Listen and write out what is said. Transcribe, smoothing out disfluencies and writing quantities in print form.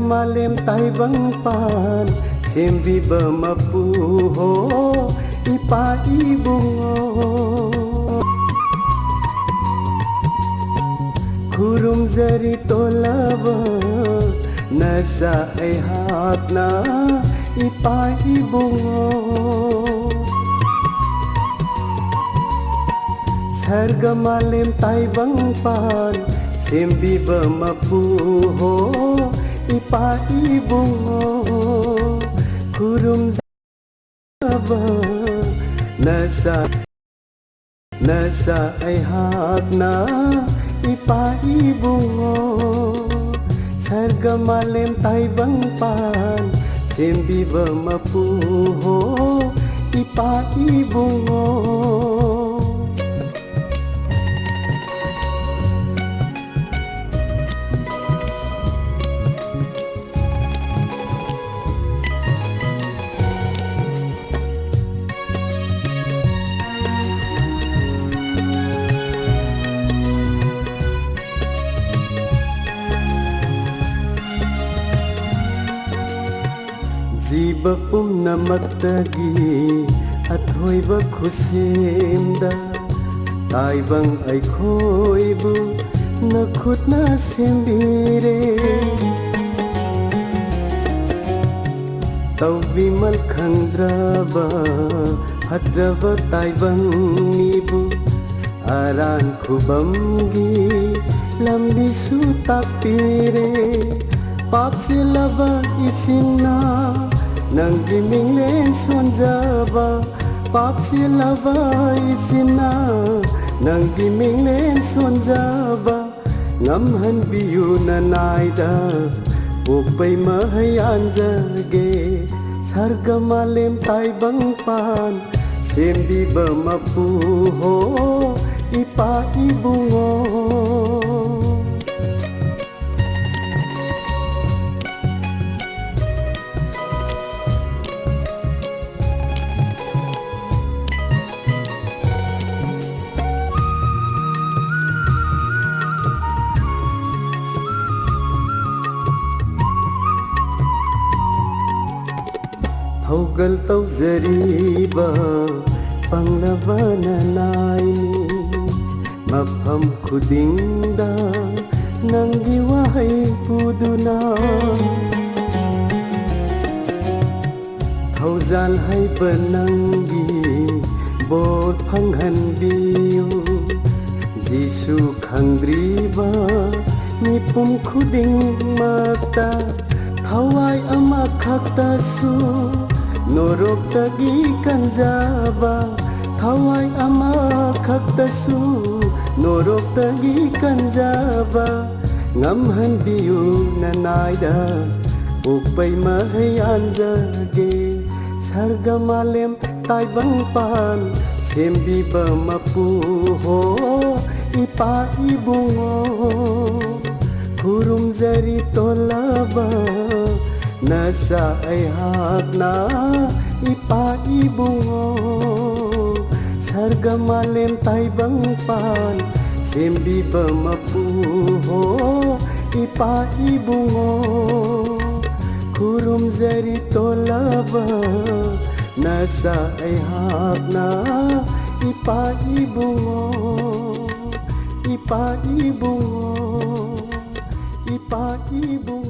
Malem Taibangpal Sembi bemapuho ipa ibungo Kurum jari tolaba Nasa ay hatna ipa ibungo Sarga Malem Taibangpal Sembi bemapuho ipa ibungo Kurum jaba Nasa ay hatna ipa ibungo Sarga Malem Taibangpal Sembi bemapuho ipa ibungo Jiba pumnamatagi athoiba khusemda Taibang ay khoibu nakhutna sembire Taubimal khandraba hadraba Taibang nibu Aran khubamgi lambi sutapire Papsilava isina nang giminglen sonjaba Papsilava isina nang giminglen sonjaba Ngamhan biyu na naida Upay mahayan jage Sarga Malem Taibangpal Sembi bemapuho ipa ibungo Thaugal tauzariba panglaba nanayni Mafham khudingda nanggi wahai puduna Thauzal hai bananggi bot phanghan biyu Jisu khangriba mipum khuding mata Thawai ama khakta su Norok tagi kanjaba Thawai ama khakta su Norok tagi kanjaba Ngamhan biyu na naida Upay mahayan jage Sarga Malem Taibangpal Sembi bemapuho ipa ibungo Kurum jari tolaba Nasa ay hatna ipa ibungo Sarga Malem Taibangpal Sembi bemapuho ipa ibungo Kurum jari tolaba Nasa ay hatna ipa ibungo Ipa ibungo Ipa ibungo